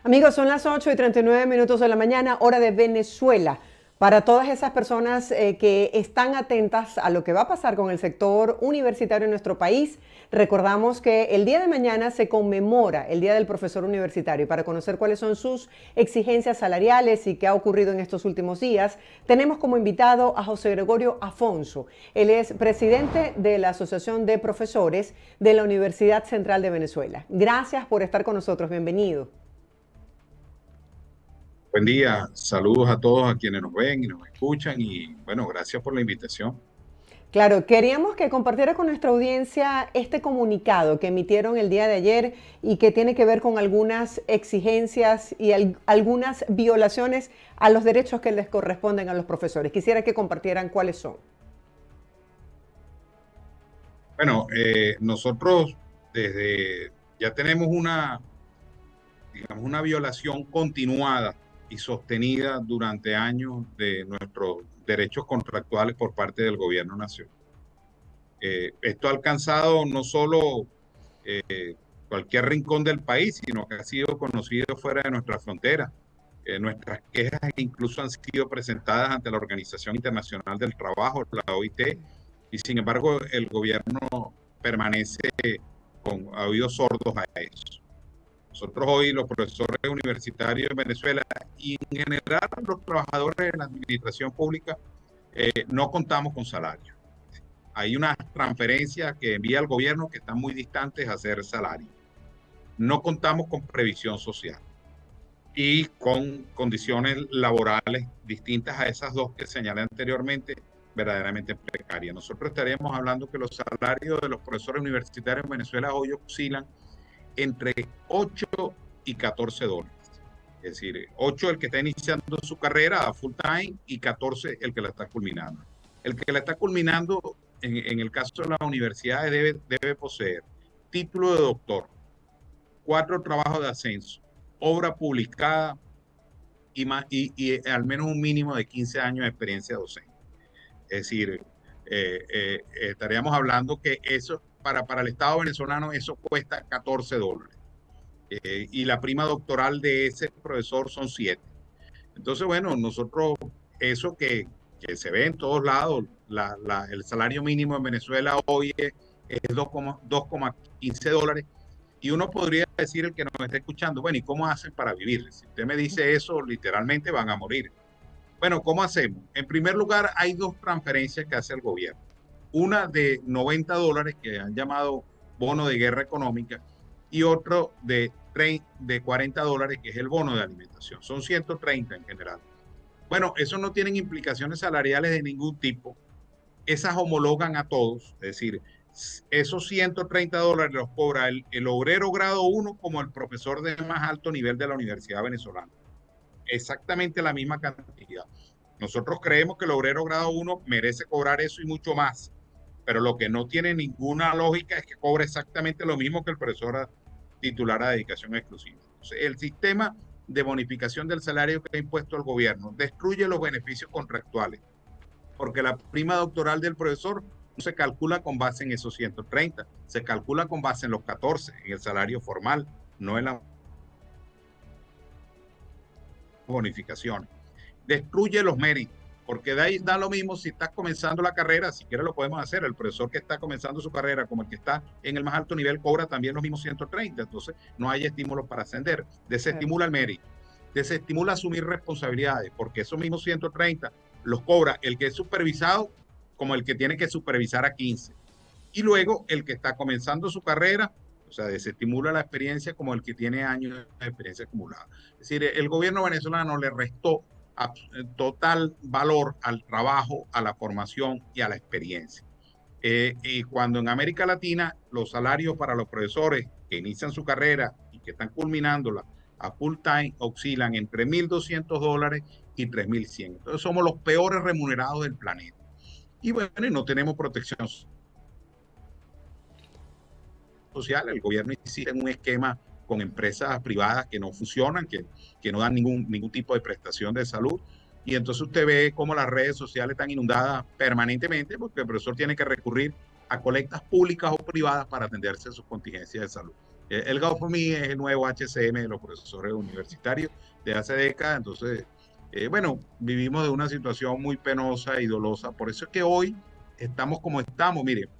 Amigos, son las 8:39 de la mañana, hora de Venezuela. Para todas esas personas que están atentas a lo que va a pasar con el sector universitario en nuestro país, recordamos que el día de mañana se conmemora el Día del Profesor Universitario. Y para conocer cuáles son sus exigencias salariales y qué ha ocurrido en estos últimos días, tenemos como invitado a José Gregorio Afonso. Él es presidente de la Asociación de Profesores de la Universidad Central de Venezuela. Gracias por estar con nosotros. Bienvenido. Buen día, saludos a todos a quienes nos ven y nos escuchan y bueno, gracias por la invitación. Claro, queríamos que compartiera con nuestra audiencia este comunicado que emitieron el día de ayer y que tiene que ver con algunas exigencias y algunas violaciones a los derechos que les corresponden a los profesores. Quisiera que compartieran cuáles son. Bueno, nosotros desde ya tenemos digamos, una violación continuada y sostenida durante años de nuestros derechos contractuales por parte del gobierno nacional. Esto ha alcanzado no solo cualquier rincón del país, sino que ha sido conocido fuera de nuestras fronteras. Nuestras quejas incluso han sido presentadas ante la Organización Internacional del Trabajo, la OIT, y sin embargo el gobierno permanece con oídos sordos a eso. Nosotros hoy, los profesores universitarios en Venezuela y en general los trabajadores de la administración pública, no contamos con salario. Hay unas transferencias que envía el gobierno que están muy distantes a hacer salario. No contamos con previsión social y con condiciones laborales distintas a esas dos que señalé anteriormente, verdaderamente precarias. Nosotros estaríamos hablando que los salarios de los profesores universitarios en Venezuela hoy oscilan entre 8 y 14 dólares. Es decir, 8 el que está iniciando su carrera a full time y 14 el que la está culminando. El que la está culminando, en el caso de las universidades, debe poseer título de doctor, 4 trabajos de ascenso, obra publicada y al menos un mínimo de 15 años de experiencia docente. Es decir, estaríamos hablando que eso, para el Estado venezolano, eso cuesta 14 dólares. Y la prima doctoral de ese profesor son 7. Entonces, bueno, nosotros, eso que se ve en todos lados, el salario mínimo en Venezuela hoy es 2,15 dólares. Y uno podría decir, el que nos está escuchando, bueno, ¿y cómo hacen para vivir? Si usted me dice eso, literalmente van a morir. Bueno, ¿cómo hacemos? En primer lugar, hay dos transferencias que hace el gobierno. Una de 90 dólares, que han llamado bono de guerra económica, y otro de 40 dólares, que es el bono de alimentación. Son 130 en general. Bueno, eso no tienen implicaciones salariales de ningún tipo. Esas homologan a todos, es decir, esos 130 dólares los cobra el obrero grado 1 como el profesor de más alto nivel de la Universidad Venezolana. Exactamente la misma cantidad. Nosotros creemos que el obrero grado 1 merece cobrar eso y mucho más, pero lo que no tiene ninguna lógica es que cobre exactamente lo mismo que el profesor titular a dedicación exclusiva. Entonces, el sistema de bonificación del salario que ha impuesto el gobierno destruye los beneficios contractuales, porque la prima doctoral del profesor no se calcula con base en esos 130, se calcula con base en los 14, en el salario formal, no en la bonificaciones. Destruye los méritos, porque de ahí da lo mismo si estás comenzando la carrera, si quieres lo podemos hacer, el profesor que está comenzando su carrera como el que está en el más alto nivel cobra también los mismos 130, entonces no hay estímulos para ascender, Claro. desestimula el mérito, desestimula asumir responsabilidades, porque esos mismos 130 los cobra el que es supervisado como el que tiene que supervisar a 15, y luego el que está comenzando su carrera, o sea, desestimula la experiencia como el que tiene años de experiencia acumulada. Es decir, el gobierno venezolano le restó total valor al trabajo, a la formación y a la experiencia. Y cuando en América Latina los salarios para los profesores que inician su carrera y que están culminándola a full time oscilan entre 1.200 dólares y 3.100. Entonces somos los peores remunerados del planeta. Y bueno, no tenemos protección social. El gobierno insiste en un esquema con empresas privadas que no funcionan, que no dan ningún tipo de prestación de salud. Y entonces usted ve cómo las redes sociales están inundadas permanentemente porque el profesor tiene que recurrir a colectas públicas o privadas para atenderse a sus contingencias de salud. El GoFundMe es el nuevo HCM de los profesores universitarios de hace décadas. Entonces, bueno, vivimos de una situación muy penosa y dolosa. Por eso es que hoy estamos como estamos. Mire,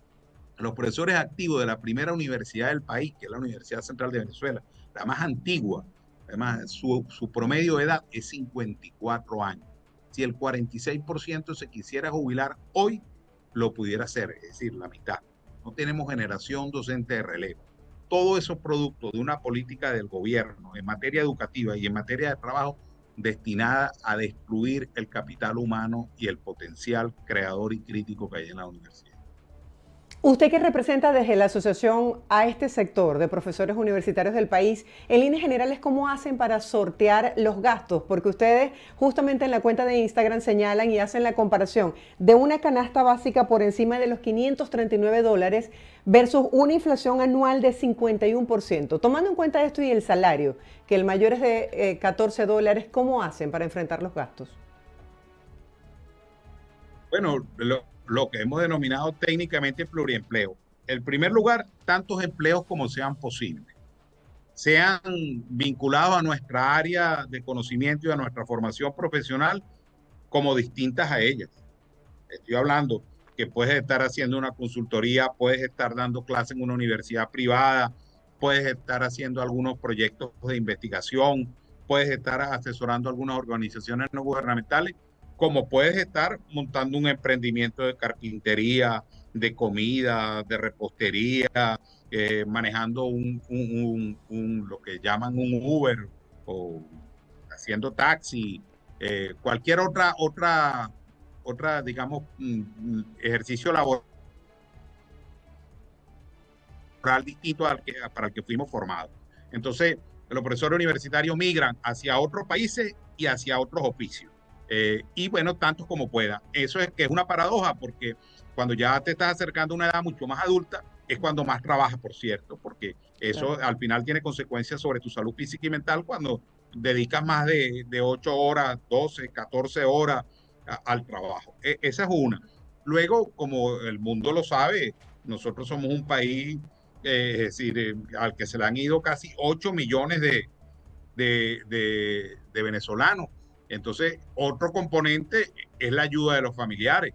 los profesores activos de la primera universidad del país, que es la Universidad Central de Venezuela, la más antigua, además su promedio de edad es 54 años. Si el 46% se quisiera jubilar hoy, lo pudiera hacer, es decir, la mitad. No tenemos generación docente de relevo. Todo eso es producto de una política del gobierno en materia educativa y en materia de trabajo destinada a destruir el capital humano y el potencial creador y crítico que hay en la universidad. Usted que representa desde la asociación a este sector de profesores universitarios del país, en líneas generales, ¿cómo hacen para sortear los gastos? Porque ustedes justamente en la cuenta de Instagram señalan y hacen la comparación de una canasta básica por encima de los $539 versus una inflación anual de 51%. Tomando en cuenta esto y el salario, que el mayor es de $14, ¿cómo hacen para enfrentar los gastos? Bueno, lo que hemos denominado técnicamente pluriempleo. En primer lugar, tantos empleos como sean posibles, sean vinculados a nuestra área de conocimiento y a nuestra formación profesional como distintas a ellas. Estoy hablando que puedes estar haciendo una consultoría, puedes estar dando clases en una universidad privada, puedes estar haciendo algunos proyectos de investigación, puedes estar asesorando algunas organizaciones no gubernamentales, como puedes estar montando un emprendimiento de carpintería, de comida, de repostería, manejando lo que llaman un Uber o haciendo taxi, cualquier otra, digamos, ejercicio laboral distinto para el que fuimos formados. Entonces, los profesores universitarios migran hacia otros países y hacia otros oficios. Y bueno, tantos como puedan. Eso es que es una paradoja, porque cuando ya te estás acercando a una edad mucho más adulta, es cuando más trabajas, por cierto, porque eso Claro. al final tiene consecuencias sobre tu salud física y mental cuando dedicas más de 8 horas, 12, 14 horas al trabajo. Esa es una. Luego, como el mundo lo sabe, nosotros somos un país, es decir, al que se le han ido casi 8 millones de venezolanos. Entonces, otro componente es la ayuda de los familiares,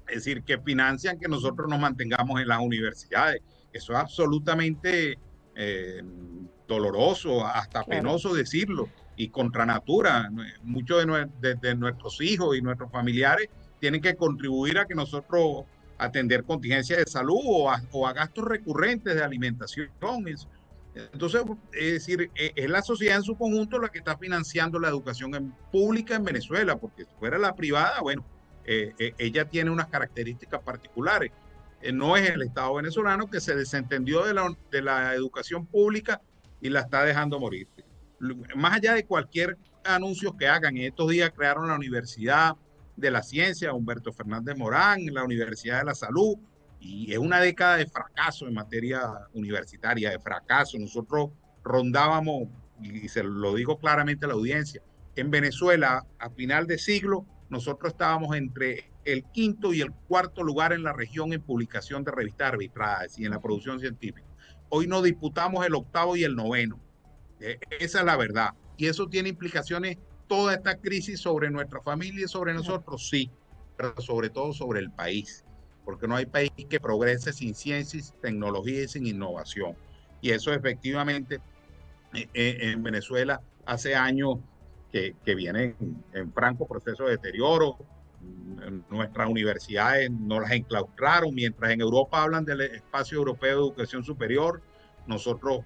es decir, que financian que nosotros nos mantengamos en las universidades. Eso es absolutamente doloroso, hasta Claro. penoso decirlo, y contra natura. Muchos de nuestros hijos y nuestros familiares tienen que contribuir a que nosotros atender contingencias de salud o a gastos recurrentes de alimentación. Entonces, es decir, es la sociedad en su conjunto la que está financiando la educación pública en Venezuela, porque si fuera la privada, bueno, ella tiene unas características particulares. No es el Estado venezolano que se desentendió de la educación pública y la está dejando morir. Más allá de cualquier anuncio que hagan, en estos días crearon la Universidad de la Ciencia, Humberto Fernández Morán, la Universidad de la Salud, y es una década de fracaso en materia universitaria, de fracaso. Nosotros rondábamos, y se lo digo claramente a la audiencia, en Venezuela a final de siglo nosotros estábamos entre el quinto y el cuarto lugar en la región en publicación de revistas arbitradas y en la producción científica. Hoy nos disputamos el octavo y el noveno. Esa es la verdad. Y eso tiene implicaciones, toda esta crisis sobre nuestra familia y sobre Claro. nosotros, sí, pero sobre todo sobre el país, porque no hay país que progrese sin ciencia, tecnología y sin innovación. Y eso efectivamente en Venezuela hace años que viene en franco proceso de deterioro. Nuestras universidades no las enclaustraron, mientras en Europa hablan del espacio europeo de educación superior, nosotros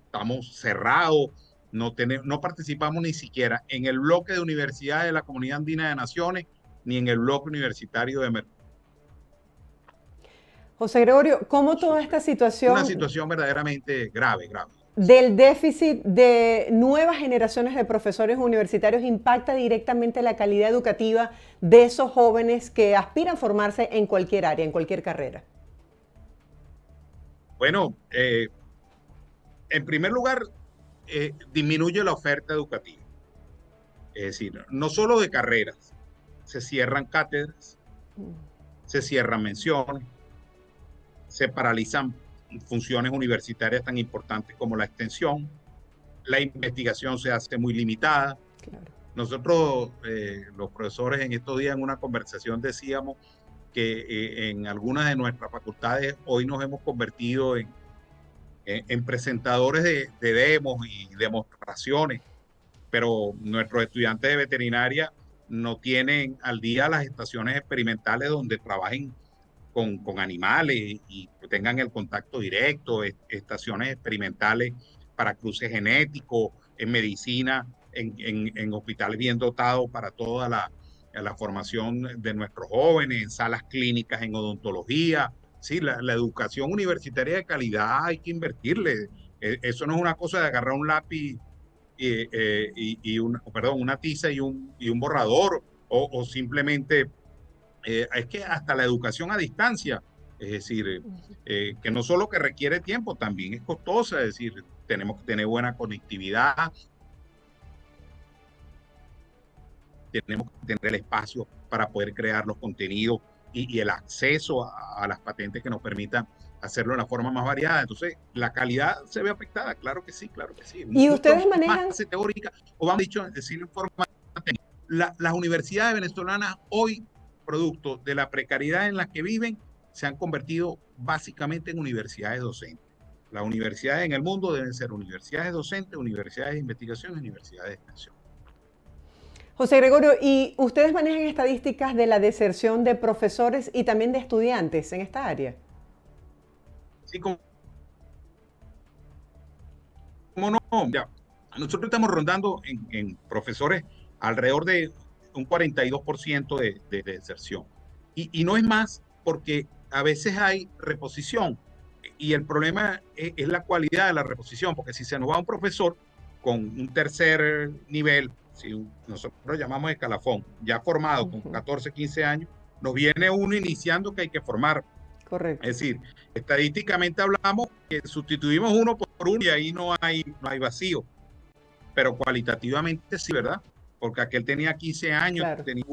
estamos cerrados, no participamos ni siquiera en el bloque de universidades de la Comunidad Andina de Naciones, ni en el bloque universitario de Mercosur. José Gregorio, ¿cómo toda esta Una situación situación verdaderamente grave, grave. del déficit de nuevas generaciones de profesores universitarios impacta directamente la calidad educativa de esos jóvenes que aspiran a formarse en cualquier área, en cualquier carrera? Bueno, en primer lugar, disminuye la oferta educativa. Es decir, no solo de carreras, se cierran cátedras, se cierran menciones, se paralizan funciones universitarias tan importantes como la extensión. La investigación se hace muy limitada. Claro. Nosotros, los profesores, en estos días en una conversación decíamos que en algunas de nuestras facultades hoy nos hemos convertido en presentadores de demos y demostraciones, pero nuestros estudiantes de veterinaria no tienen al día las estaciones experimentales donde trabajen con animales y tengan el contacto directo, estaciones experimentales para cruces genéticos, en medicina, en hospitales bien dotados para toda la formación de nuestros jóvenes, en salas clínicas, en odontología. Sí, la educación universitaria de calidad hay que invertirle. Eso no es una cosa de agarrar un lápiz perdón, una tiza y un borrador, o simplemente es que hasta la educación a distancia, es decir, que no solo que requiere tiempo, también es costosa, es decir, tenemos que tener buena conectividad, tenemos que tener el espacio para poder crear los contenidos y el acceso a las patentes que nos permitan hacerlo de la forma más variada. Entonces, la calidad se ve afectada, claro que sí, claro que sí. ¿Y Mucho ustedes más manejan? teórica, o vamos dicho, decir en forma técnica. Las universidades venezolanas hoy, producto de la precariedad en la que viven, se han convertido básicamente en universidades docentes. Las universidades en el mundo deben ser universidades docentes, universidades de investigación y universidades de extensión. José Gregorio, ¿y ustedes manejan estadísticas de la deserción de profesores y también de estudiantes en esta área? Sí, como no, ya, nosotros estamos rondando en profesores alrededor de un 42% de deserción. Y no es más porque a veces hay reposición y el problema es la cualidad de la reposición, porque si se nos va un profesor con un tercer nivel, si nosotros llamamos escalafón, ya formado con 14, 15 años, nos viene uno iniciando que hay que formar. Correcto. Es decir, estadísticamente hablamos que sustituimos uno por uno y ahí no hay vacío, pero cualitativamente sí, ¿verdad? Porque aquel tenía 15 años, Claro, tenía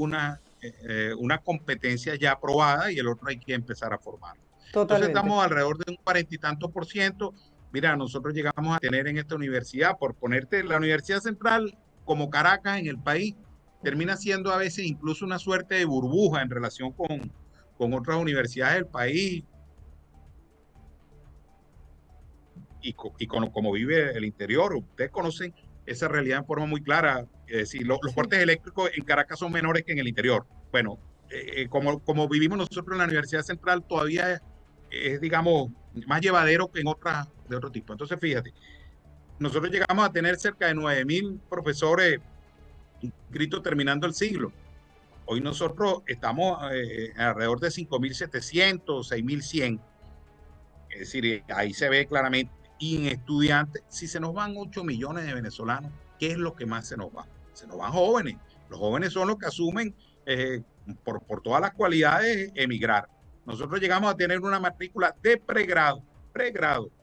una competencia ya aprobada y el otro hay que empezar a formar. Entonces totalmente. estamos alrededor de un 40 y tantos por ciento. Mira, nosotros llegamos a tener en esta universidad, por ponerte, la Universidad Central como Caracas en el país, termina siendo a veces incluso una suerte de burbuja en relación con otras universidades del país y con cómo vive el interior. Ustedes conocen esa realidad en forma muy clara. Es decir, los Sí. cortes eléctricos en Caracas son menores que en el interior. Bueno, como vivimos nosotros en la Universidad Central, todavía digamos, más llevadero que en otras de otro tipo. Entonces, fíjate, nosotros llegamos a tener cerca de 9.000 profesores inscritos terminando el siglo. Hoy nosotros estamos alrededor de 5.700, 6.100. Es decir, ahí se ve claramente. Y en estudiantes, si se nos van 8 millones de venezolanos, ¿qué es lo que más se nos va? Se nos van jóvenes. Los jóvenes son los que asumen, por todas las cualidades, emigrar. Nosotros llegamos a tener una matrícula de pregrado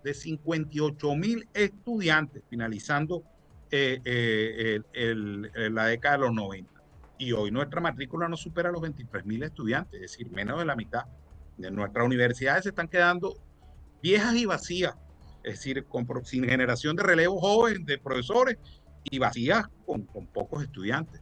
de 58.000 estudiantes, finalizando la década de los 90. Y hoy nuestra matrícula no supera los 23.000 estudiantes, es decir, menos de la mitad. De nuestras universidades se están quedando viejas y vacías, es decir, sin generación de relevo joven de profesores y vacías con pocos estudiantes.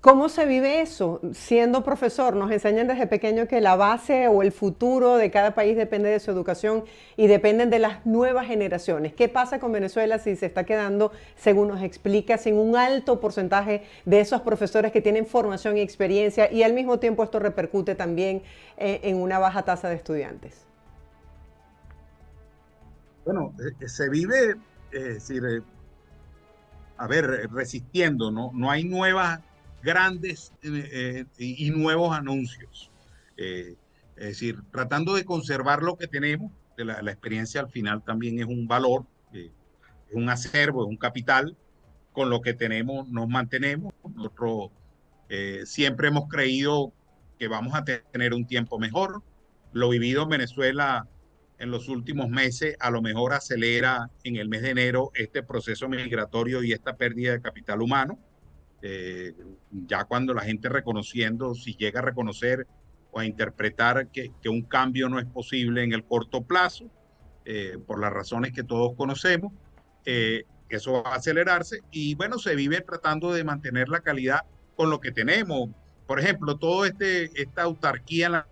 ¿Cómo se vive eso siendo profesor? Nos enseñan desde pequeño que la base o el futuro de cada país depende de su educación y dependen de las nuevas generaciones. ¿Qué pasa con Venezuela si se está quedando, según nos explica, sin un alto porcentaje de esos profesores que tienen formación y experiencia y al mismo tiempo esto repercute también en una baja tasa de estudiantes? Bueno, se vive, es decir, a ver, resistiendo, ¿no? No hay nuevas grandes y nuevos anuncios. Eh, es decir, tratando de conservar lo que tenemos, que la experiencia al final también es un valor, es un acervo, es un capital. Con lo que tenemos nos mantenemos. Nosotros siempre hemos creído que vamos a tener un tiempo mejor. Lo vivido en Venezuela en los últimos meses a lo mejor acelera en el mes de enero este proceso migratorio y esta pérdida de capital humano. Ya cuando la gente reconociendo, si llega a reconocer o a interpretar que un cambio no es posible en el corto plazo, por las razones que todos conocemos. Eso va a acelerarse y bueno, se vive tratando de mantener la calidad con lo que tenemos. Por ejemplo, esta autarquía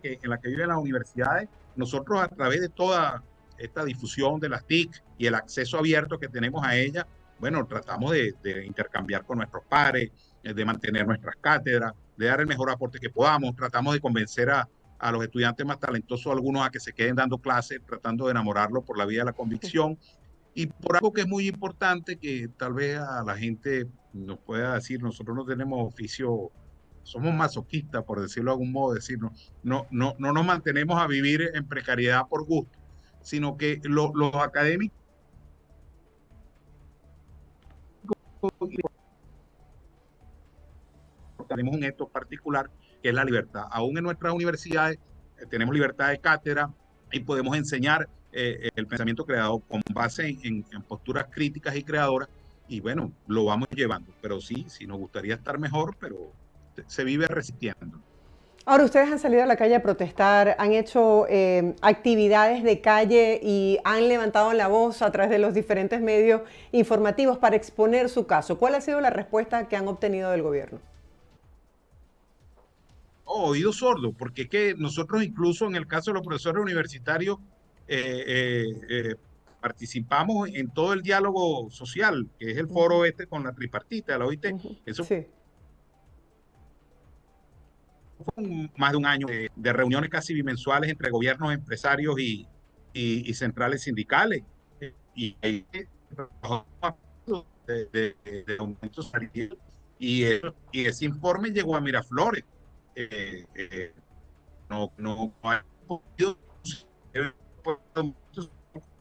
en la que viven las universidades, nosotros a través de toda esta difusión de las TIC y el acceso abierto que tenemos a ellas, bueno, tratamos de intercambiar con nuestros pares, de mantener nuestras cátedras, de dar el mejor aporte que podamos, tratamos de convencer a los estudiantes más talentosos, algunos a que se queden dando clases, tratando de enamorarlos por la vía de la convicción y por algo que es muy importante, que tal vez a la gente nos pueda decir, nosotros no tenemos oficio, somos masoquistas, por decirlo de algún modo, decirnos, no nos mantenemos a vivir en precariedad por gusto, sino que los académicos tenemos un esto particular, que es la libertad. Aún en nuestras universidades tenemos libertad de cátedra y podemos enseñar el pensamiento creador con base en posturas críticas y creadoras, y bueno, lo vamos llevando, pero sí nos gustaría estar mejor, pero se vive resistiendo. Ahora, ustedes han salido a la calle a protestar, han hecho actividades de calle y han levantado la voz a través de los diferentes medios informativos para exponer su caso. ¿Cuál ha sido la respuesta que han obtenido del gobierno? Oído sordo, porque es que nosotros incluso en el caso de los profesores universitarios eh, eh, eh, participamos en todo el diálogo social, que es el foro con la tripartita, la OIT. Eso Sí. fue más de un año de reuniones casi bimensuales entre gobiernos, empresarios y centrales sindicales. Y ahí de aumentos salariales. Y ese informe llegó a Miraflores. Eh, eh, no ha podido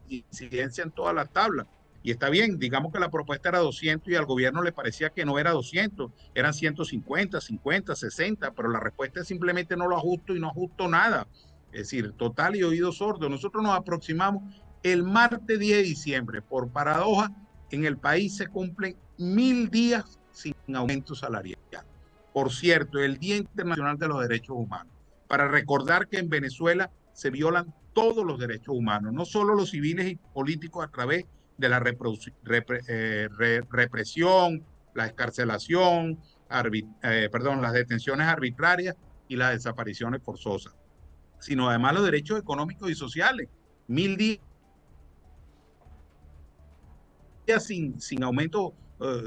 incidencia en todas las tablas. Y está bien, digamos que la propuesta era 200 y al gobierno le parecía que no era 200, eran 150, 50, 60, pero la respuesta es simplemente no lo ajusto y no ajusto nada. Es decir, total y oído sordo. Nosotros nos aproximamos el martes 10 de diciembre. Por paradoja, en el país se cumplen 1000 días sin aumento salarial. Por cierto, el Día Internacional de los Derechos Humanos, para recordar que en Venezuela se violan todos los derechos humanos, no solo los civiles y políticos a través de la represión, la escarcelación, las detenciones arbitrarias y las desapariciones forzosas, sino además los derechos económicos y sociales. 1000 días sin aumento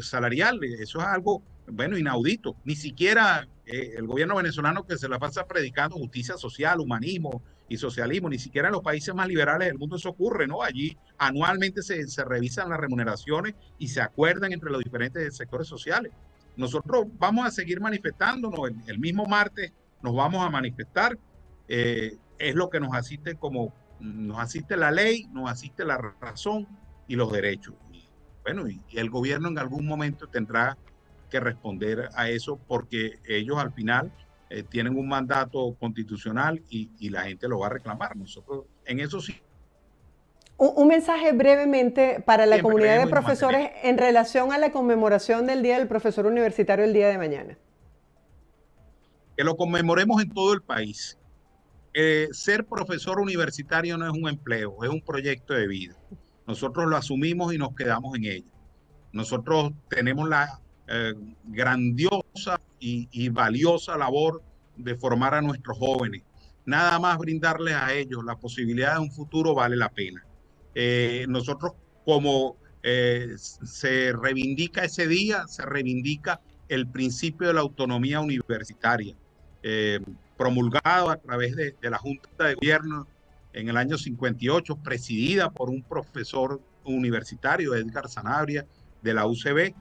salarial, eso es algo, bueno, inaudito. Ni siquiera el gobierno venezolano, que se la pasa predicando justicia social, humanismo y socialismo, ni siquiera en los países más liberales del mundo eso ocurre, ¿no? Allí anualmente se revisan las remuneraciones y se acuerdan entre los diferentes sectores sociales. Nosotros vamos a seguir manifestándonos, el mismo martes nos vamos a manifestar, es lo que nos asiste nos asiste la ley, nos asiste la razón y los derechos. Bueno, y el gobierno en algún momento tendrá que responder a eso, porque ellos al final tienen un mandato constitucional y la gente lo va a reclamar. Nosotros en eso sí Un mensaje brevemente para la siempre comunidad de creemos y nos profesores mantenemos. en relación a la conmemoración del Día del Profesor Universitario el día de mañana. Que lo conmemoremos en todo el país. Ser profesor universitario no es un empleo, es un proyecto de vida. Nosotros lo asumimos y nos quedamos en ello. Nosotros tenemos la grandiosa y valiosa labor de formar a nuestros jóvenes. Nada más brindarles a ellos la posibilidad de un futuro vale la pena. Nosotros, como se reivindica ese día, se reivindica el principio de la autonomía universitaria, promulgado a través de la Junta de Gobierno en el año 58, presidida por un profesor universitario, Edgar Sanabria, de la UCB.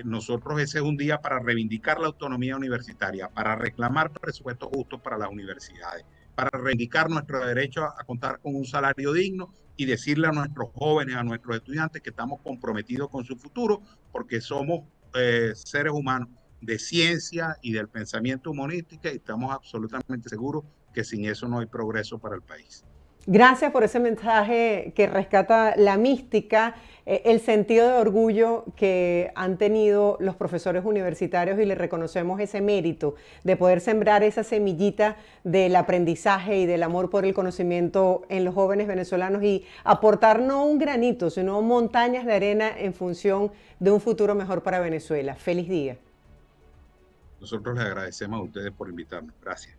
Nosotros ese es un día para reivindicar la autonomía universitaria, para reclamar presupuestos justos para las universidades, para reivindicar nuestro derecho a contar con un salario digno y decirle a nuestros jóvenes, a nuestros estudiantes que estamos comprometidos con su futuro, porque somos seres humanos de ciencia y del pensamiento humanístico y estamos absolutamente seguros que sin eso no hay progreso para el país. Gracias por ese mensaje que rescata la mística, el sentido de orgullo que han tenido los profesores universitarios y le reconocemos ese mérito de poder sembrar esa semillita del aprendizaje y del amor por el conocimiento en los jóvenes venezolanos y aportar no un granito, sino montañas de arena en función de un futuro mejor para Venezuela. Feliz día. Nosotros les agradecemos a ustedes por invitarnos. Gracias.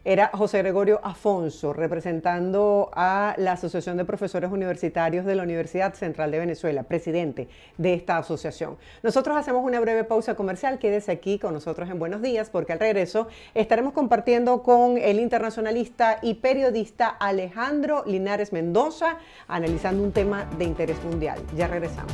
Era José Gregorio Afonso, representando a la Asociación de Profesores Universitarios de la Universidad Central de Venezuela, presidente de esta asociación. Nosotros hacemos una breve pausa comercial, quédese aquí con nosotros en Buenos Días, porque al regreso estaremos compartiendo con el internacionalista y periodista Alejandro Linares Mendoza, analizando un tema de interés mundial. Ya regresamos.